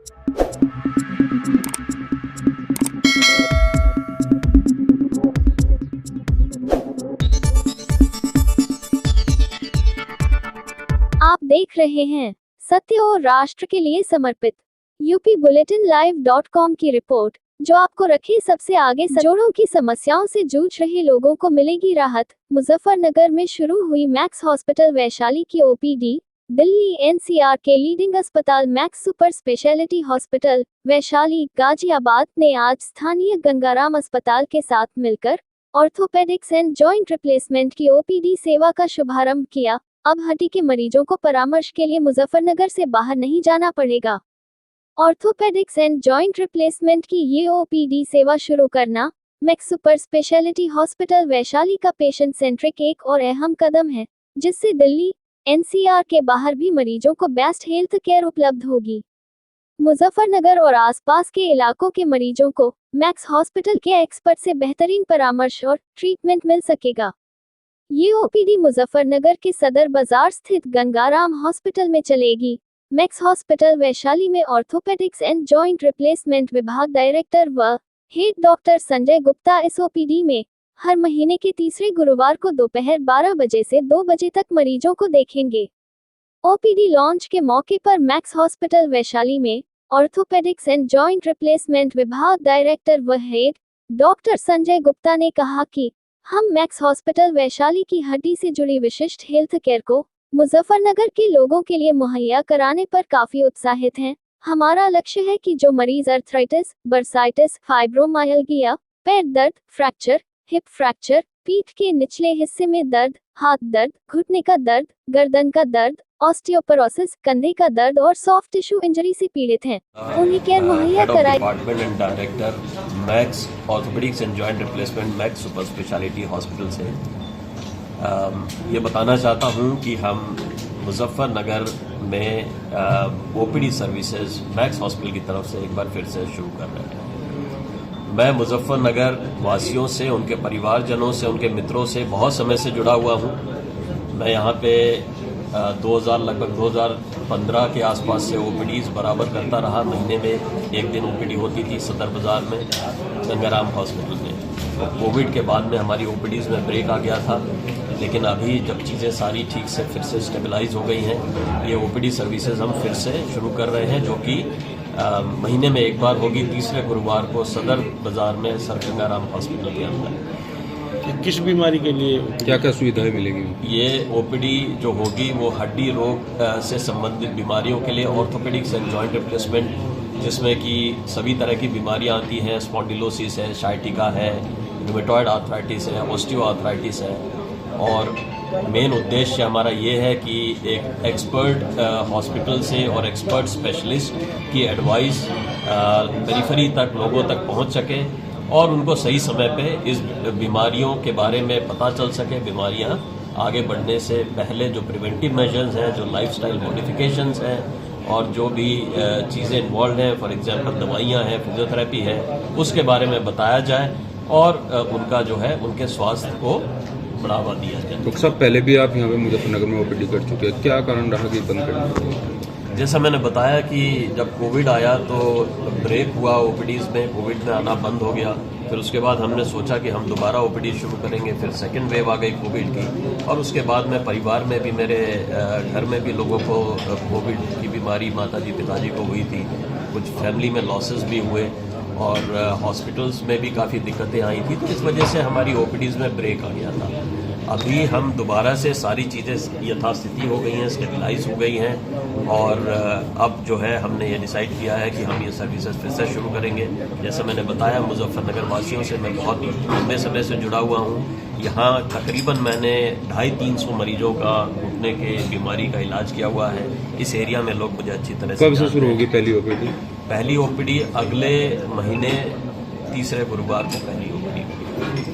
आप देख रहे हैं सत्य और राष्ट्र के लिए समर्पित यूपी बुलेटिन live.com की रिपोर्ट, जो आपको रखे सबसे आगे। जोड़ों की समस्याओं से जूझ रहे लोगों को मिलेगी राहत। मुजफ्फरनगर में शुरू हुई मैक्स हॉस्पिटल वैशाली की ओपीडी। दिल्ली एनसीआर के लीडिंग अस्पताल max super speciality hospital Vaishali Ghaziabad ने आज स्थानीय गंगाराम अस्पताल के साथ मिलकर ऑर्थोपेडिक्स एंड जॉइंट रिप्लेसमेंट की ओपीडी सेवा का शुभारंभ किया। अब हड्डी के मरीजों को परामर्श के लिए मुजफ्फरनगर से बाहर नहीं जाना पड़ेगा। ऑर्थोपेडिक्स एंड जॉइंट रिप्लेसमेंट की ये ओपीडी सेवा शुरू करना max super speciality hospital Vaishali का पेशेंट सेंट्रिक एक और अहम कदम है, जिससे दिल्ली एनसीआर के बाहर भी मरीजों को बेस्ट हेल्थ केयर उपलब्ध होगी। मुजफ्फरनगर और आसपास के इलाकों के मरीजों को मैक्स हॉस्पिटल के एक्सपर्ट से बेहतरीन परामर्श और ट्रीटमेंट मिल सकेगा। ये ओपीडी मुजफ्फरनगर के सदर बाजार स्थित गंगाराम हॉस्पिटल में चलेगी। मैक्स हॉस्पिटल वैशाली में ऑर्थोपेडिक्स एंड जॉइंट रिप्लेसमेंट विभाग डायरेक्टर व हेड डॉक्टर संजय गुप्ता इस ओपीडी में हर महीने के तीसरे गुरुवार को दोपहर 12 बजे से 2 बजे तक मरीजों को देखेंगे। ओपीडी लॉन्च के मौके पर मैक्स हॉस्पिटल वैशाली में ऑर्थोपेडिक्स एंड जॉइंट रिप्लेसमेंट विभाग डायरेक्टर व हेड डॉक्टर संजय गुप्ता ने कहा कि हम मैक्स हॉस्पिटल वैशाली की हड्डी से जुड़ी विशिष्ट हेल्थ केयर को मुजफ्फरनगर के लोगों के लिए मुहैया कराने पर काफी उत्साहित हैं। हमारा लक्ष्य है कि जो मरीज अर्थराइटिस, बर्साइटिस, फाइब्रोमाइल्गिया, पैर दर्द, फ्रैक्चर, हिप फ्रैक्चर, पीठ के निचले हिस्से में दर्द, हाथ दर्द, घुटने का दर्द, गर्दन का दर्द, ऑस्टियोपोरोसिस, कंधे का दर्द और सॉफ्ट टिश्यू इंजरी से पीड़ित हैं, उन्हें केयर मुहैया कराए। Department and director max orthopaedics and joint replacement max super speciality hospital से ये बताना चाहता हूँ कि हम मुजफ्फरनगर में ओपीडी सर्विसेज मैक्स हॉस्पिटल की तरफ से एक बार फिर से शुरू कर रहे हैं। मैं मुजफ्फरनगर वासियों से, उनके परिवारजनों से, उनके मित्रों से बहुत समय से जुड़ा हुआ हूँ। मैं यहाँ पे 2015 के आसपास से ओपीडीज बराबर करता रहा। महीने में एक दिन ओपीडी होती थी सदर बाजार में गंगाराम हॉस्पिटल में। कोविड के बाद में हमारी ओपीडीज में ब्रेक आ गया था, लेकिन अभी जब चीज़ें सारी ठीक से फिर से स्टेबलाइज हो गई हैं, ये ओपीडी सर्विसेज हम फिर से शुरू कर रहे हैं, जो कि महीने में एक बार होगी, तीसरे गुरुवार को सदर बाजार में सर गंगाराम हॉस्पिटल के अंदर। किस बीमारी के लिए क्या क्या सुविधाएं मिलेगी? ये ओपीडी जो होगी वो हड्डी रोग से संबंधित बीमारियों के लिए, ऑर्थोपेडिक्स एंड जॉइंट रिप्लेसमेंट, जिसमें कि सभी तरह की बीमारियां आती हैं। स्पॉन्डिलोसिस है, शाइटिका है, रूमेटॉइड आर्थराइटिस है, ऑस्टियो आर्थराइटिस है। और मेन उद्देश्य हमारा ये है कि एक एक्सपर्ट हॉस्पिटल से और एक्सपर्ट स्पेशलिस्ट की एडवाइस पेरिफेरी तक लोगों तक पहुंच सके और उनको सही समय पे इस बीमारियों के बारे में पता चल सके। बीमारियां आगे बढ़ने से पहले जो प्रिवेंटिव मेजर्स हैं, जो लाइफस्टाइल मॉडिफिकेशंस हैं और जो भी चीज़ें इन्वॉल्व हैं, फॉर एग्जांपल दवाइयां हैं, फिजियोथेरेपी है, उसके बारे में बताया जाए और उनका जो है उनके स्वास्थ्य को बढ़ावा दिया जाए। डॉक्टर साहब, पहले भी आप यहाँ पे मुजफ्फरनगर में ओपीडी कर चुके हैं, क्या कारण रहा कि बंद करने? जैसा मैंने बताया कि जब कोविड आया तो ब्रेक हुआ ओपीडीज में, कोविड में आना बंद हो गया। फिर उसके बाद हमने सोचा कि हम दोबारा ओपीडी शुरू करेंगे। फिर सेकंड वेव आ गई कोविड की, और उसके बाद में परिवार में भी, मेरे घर में भी लोगों को कोविड की बीमारी माताजी पिताजी को हुई थी। कुछ फैमिली में लॉसेस भी हुए और हॉस्पिटल्स में भी काफ़ी दिक्कतें आई थी, तो इस वजह से हमारी ओपीडीज़ में ब्रेक आ गया था। अभी हम दोबारा से सारी चीज़ें यथास्थिति हो गई हैं, स्टेबलाइज हो गई हैं, और अब जो है हमने ये डिसाइड किया है कि हम ये सर्विसेज फिर से शुरू करेंगे। जैसे मैंने बताया, मुजफ्फरनगर वासियों से मैं बहुत लंबे समय से जुड़ा हुआ हूँ। यहाँ तकरीबन मैंने 250-300 मरीजों का घुटने के बीमारी का इलाज किया हुआ है। इस एरिया में लोग मुझे अच्छी तरह से कब से शुरू होगी पहली ओपीडी? पहली ओपीडी अगले महीने तीसरे गुरुवार को पहली